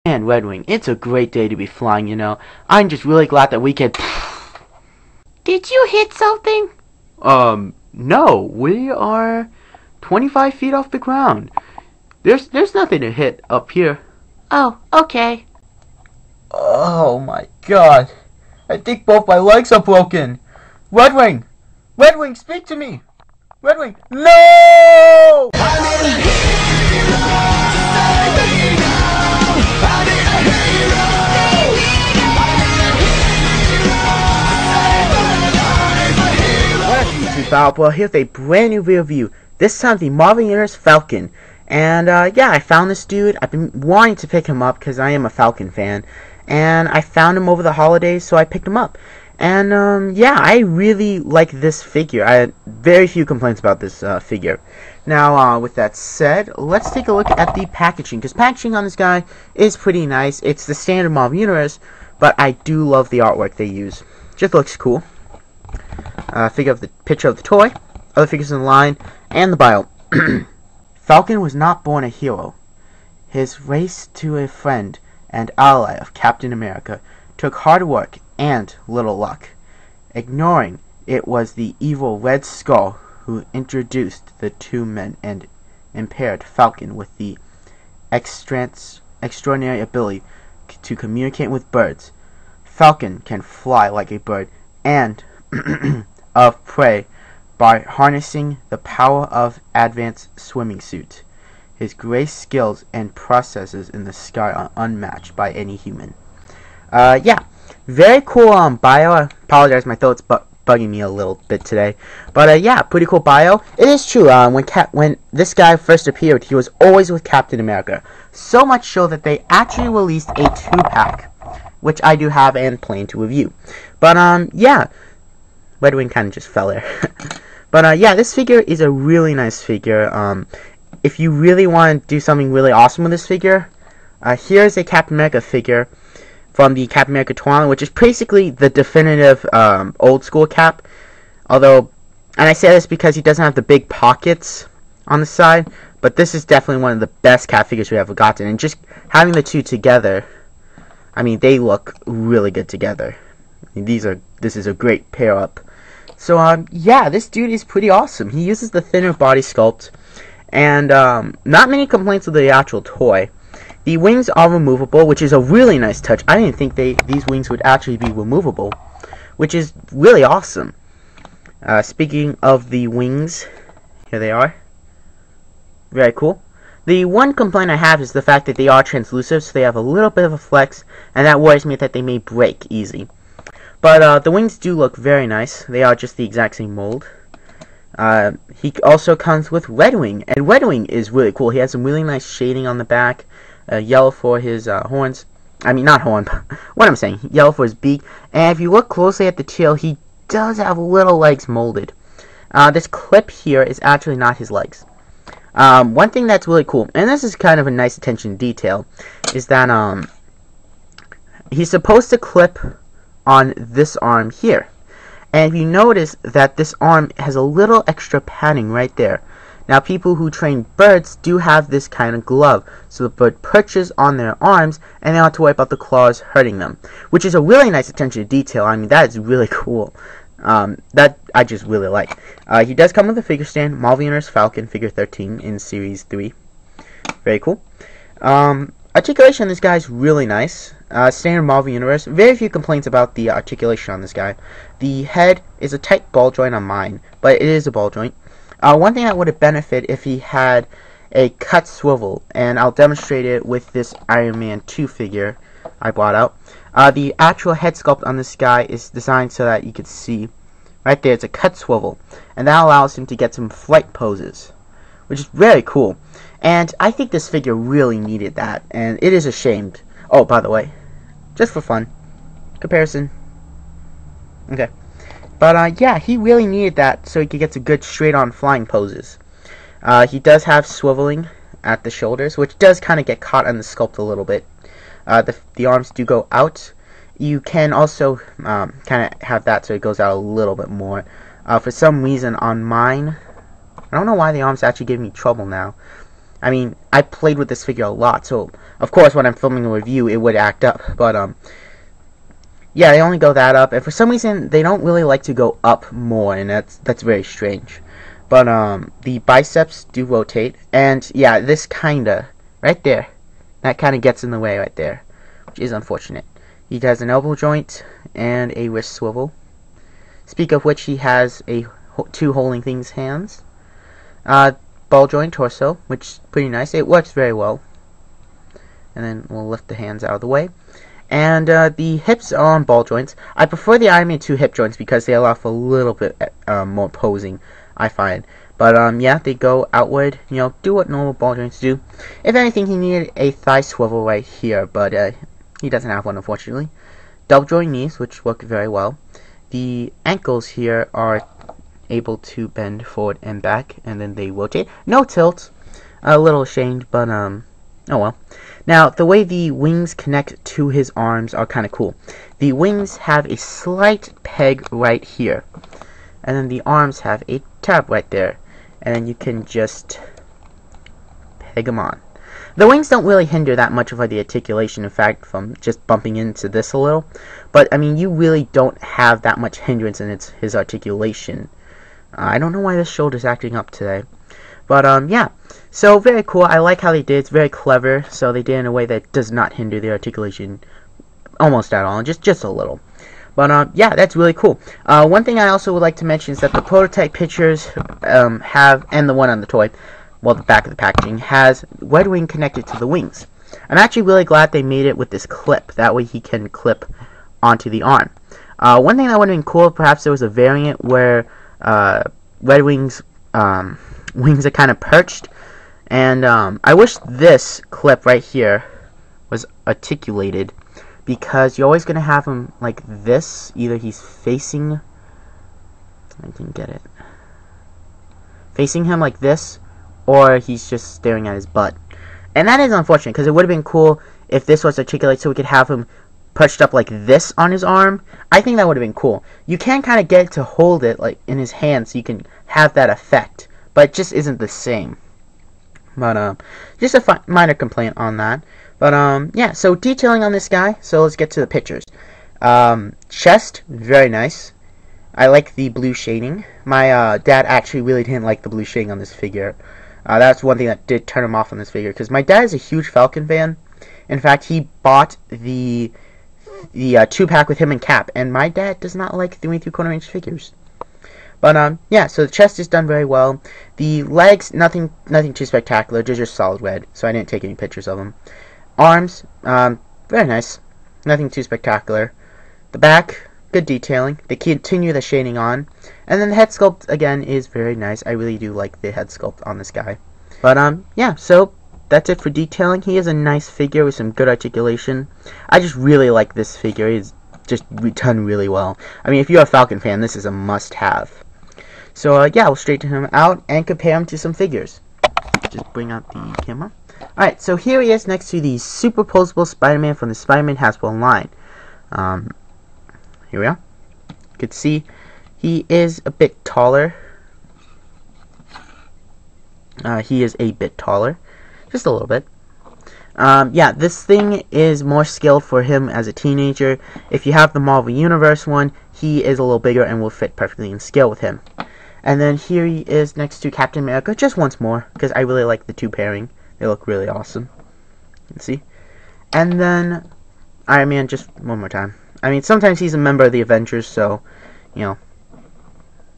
And Red Wing, it's a great day to be flying, you know. I'm just really glad that we could... Did you hit something? No. We are 25 feet off the ground. There's nothing to hit up here. Oh, okay. Oh my god. I think both my legs are broken. Red Wing! Red Wing, speak to me! Red Wing, no! Well, here's a brand new review. This time the Marvel Universe Falcon. And yeah, I found this dude. I've been wanting to pick him up because I am a Falcon fan. And I found him over the holidays, so I picked him up. And yeah, I really like this figure. I had very few complaints about this figure. Now, with that said, let's take a look at the packaging, because packaging on this guy is pretty nice. It's the standard Marvel Universe, but I do love the artwork they use. Just looks cool. Figure of the picture of the toy, other figures in the line, and the bio. Falcon was not born a hero. His race to a friend and ally of Captain America took hard work and little luck. Ignoring it was the evil Red Skull who introduced the two men and impaired Falcon with the extraordinary ability to communicate with birds. Falcon can fly like a bird and of prey by harnessing the power of advanced swimming suit. His grace, skills, and processes in the sky are unmatched by any human. Yeah, very cool bio. I apologize, my throat's bugging me a little bit today. But yeah, pretty cool bio. It is true, when this guy first appeared, he was always with Captain America. So much so that they actually released a 2-pack, which I do have and plan to review. But yeah, Red Wing kind of just fell there. But yeah, this figure is a really nice figure. If you really want to do something really awesome with this figure, here's a Captain America figure from the Captain America tournament, which is basically the definitive old school Cap. Although, and I say this because he doesn't have the big pockets on the side, but this is definitely one of the best Cap figures we ever gotten. And just having the two together, I mean, they look really good together. I mean, this is a great pair up. So yeah, this dude is pretty awesome. He uses the thinner body sculpt, and not many complaints with the actual toy. The wings are removable, which is a really nice touch. I didn't think these wings would actually be removable, which is really awesome. Speaking of the wings, here they are. Very cool. The one complaint I have is the fact that they are translucent, so they have a little bit of a flex, and that worries me that they may break easy. But the wings do look very nice. They are just the exact same mold. He also comes with Red Wing, and Red Wing is really cool. He has some really nice shading on the back, yellow for his horns. I mean, not horn, but what I'm saying, yellow for his beak. And if you look closely at the tail, he does have little legs molded. This clip here is actually not his legs. One thing that's really cool, and this is kind of a nice attention to detail, is that he's supposed to clip on this arm here. And if you notice that this arm has a little extra padding right there. Now, people who train birds do have this kind of glove, so the bird perches on their arms and they don't have to worry about the claws hurting them, which is a really nice attention to detail. I mean, that is really cool. That I just really like. He does come with a figure stand, Marvel Universe Falcon figure 13 in Series 3. Very cool. Articulation on this guy is really nice. Standard Marvel Universe. Very few complaints about the articulation on this guy. The head is a tight ball joint on mine, but it is a ball joint. One thing that would have benefited if he had a cut swivel, and I'll demonstrate it with this Iron Man 2 figure I brought out. The actual head sculpt on this guy is designed so that you can see right there, it's a cut swivel, and that allows him to get some flight poses, which is very cool. And I think this figure really needed that, and it is a shame. Oh, by the way, just for fun, comparison. Okay. But yeah, he really needed that so he could get some good straight-on flying poses. He does have swiveling at the shoulders, which does kind of get caught on the sculpt a little bit. The arms do go out. You can also kind of have that so it goes out a little bit more. For some reason on mine, I don't know why the arms actually give me trouble now. I mean, I played with this figure a lot, so of course when I'm filming a review it would act up, but yeah, they only go that up, and for some reason they don't really like to go up more, and that's very strange. But the biceps do rotate, and yeah, this kinda right there, that kinda gets in the way right there, which is unfortunate. He has an elbow joint and a wrist swivel. Speak of which, he has two holding things hands. Ball joint torso, which is pretty nice. It works very well. And then we'll lift the hands out of the way. And the hips are on ball joints. I prefer the Iron Man 2 hip joints because they allow for a little bit more posing, I find. But yeah, they go outward, you know, do what normal ball joints do. If anything, he needed a thigh swivel right here, but he doesn't have one, unfortunately. Double joint knees, which work very well. The ankles here are able to bend forward and back, and then they rotate. No tilt. A little ashamed, but oh well. Now, the way the wings connect to his arms are kind of cool. The wings have a slight peg right here, and then the arms have a tab right there, and then you can just peg them on. The wings don't really hinder that much of the articulation, in fact, from just bumping into this a little. But, I mean, you really don't have that much hindrance in his articulation. I don't know why this shoulder's acting up today. But, yeah. So, very cool. I like how they did. It's very clever. So, they did it in a way that does not hinder the articulation almost at all. Just a little. But, yeah, that's really cool. One thing I also would like to mention is that the prototype pictures have, and the one on the toy, well, the back of the packaging, has Red Wing connected to the wings. I'm actually really glad they made it with this clip. That way he can clip onto the arm. One thing that would have been cool, perhaps there was a variant where Red Wing's wings are kind of perched. And I wish this clip right here was articulated, because you're always going to have him like this. Either he's facing... I didn't get it. Facing him like this, or he's just staring at his butt. And that is unfortunate, because it would have been cool if this was articulated so we could have him perched up like this on his arm. I think that would have been cool. You can kind of get it to hold it like in his hand so you can have that effect, but it just isn't the same. But just a minor complaint on that. But yeah, so detailing on this guy. So let's get to the pictures. Chest, very nice. I like the blue shading. My dad actually really didn't like the blue shading on this figure. That's one thing that did turn him off on this figure, because my dad is a huge Falcon fan. In fact, he bought the 2-pack with him and Cap, and my dad does not like 3 3/4 inch figures. But yeah, so the chest is done very well. The legs, nothing too spectacular, they're just solid red, so I didn't take any pictures of them. Arms, very nice, nothing too spectacular. The back, good detailing. They continue the shading on. And then the head sculpt, again, is very nice. I really do like the head sculpt on this guy. But, yeah, so that's it for detailing. He is a nice figure with some good articulation. I just really like this figure. He's just done really well. I mean, if you're a Falcon fan, this is a must-have. So, yeah, we'll straighten him out and compare him to some figures. Just bring out the camera. Alright, so here he is next to the superposable Spider-Man from the Spider-Man Hasbro line. Here we are. You can see he is a bit taller. He is a bit taller. Just a little bit. Yeah, this thing is more skilled for him as a teenager. If you have the Marvel Universe one, he is a little bigger and will fit perfectly in scale with him. And then here he is next to Captain America, just once more, because I really like the two pairing. They look really awesome. You can see. And then Iron Man, just one more time. I mean, sometimes he's a member of the Avengers, so, you know,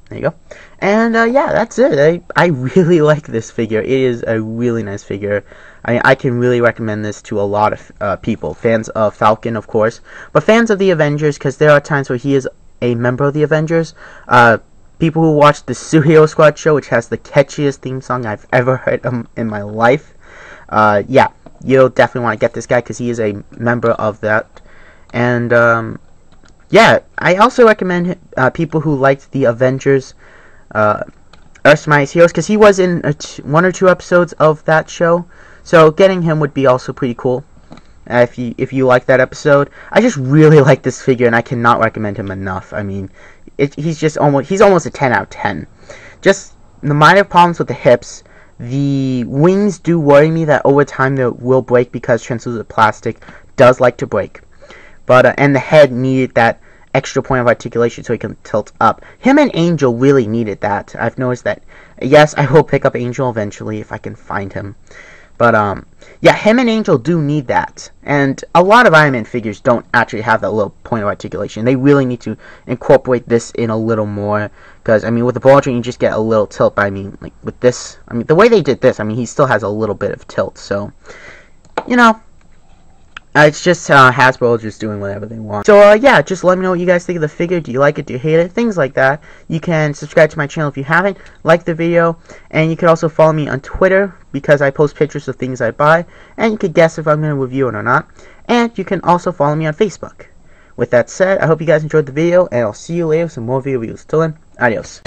there you go. And, yeah, that's it. I really like this figure. It is a really nice figure. I can really recommend this to a lot of people. Fans of Falcon, of course, but fans of the Avengers, because there are times where he is a member of the Avengers. People who watch the Suicide Squad show, which has the catchiest theme song I've ever heard in my life. Yeah, you'll definitely want to get this guy, because he is a member of that. And, yeah, I also recommend people who liked the Avengers, Earth's Mightiest Heroes, because he was in 1 or 2 episodes of that show. So getting him would be also pretty cool. If you like that episode. I just really like this figure, and I cannot recommend him enough. I mean, he's almost a 10 out of 10. Just the minor problems with the hips, The wings do worry me that over time they will break because translucent plastic does like to break. But and the head needed that extra point of articulation so he can tilt up. Him and Angel really needed that. I've noticed that. Yes, I will pick up Angel eventually if I can find him. But yeah, him and Angel do need that. And a lot of Iron Man figures don't actually have that little point of articulation. They really need to incorporate this in a little more. Because, I mean, with the Baldwin, you just get a little tilt. But, I mean, like, with this, I mean, the way they did this, I mean, he still has a little bit of tilt. So, you know, it's just Hasbro just doing whatever they want. So, yeah, just let me know what you guys think of the figure. Do you like it? Do you hate it? Things like that. You can subscribe to my channel if you haven't. Like the video. And you can also follow me on Twitter because I post pictures of things I buy. And you can guess if I'm going to review it or not. And you can also follow me on Facebook. With that said, I hope you guys enjoyed the video. And I'll see you later with some more video reviews. Till then, adios.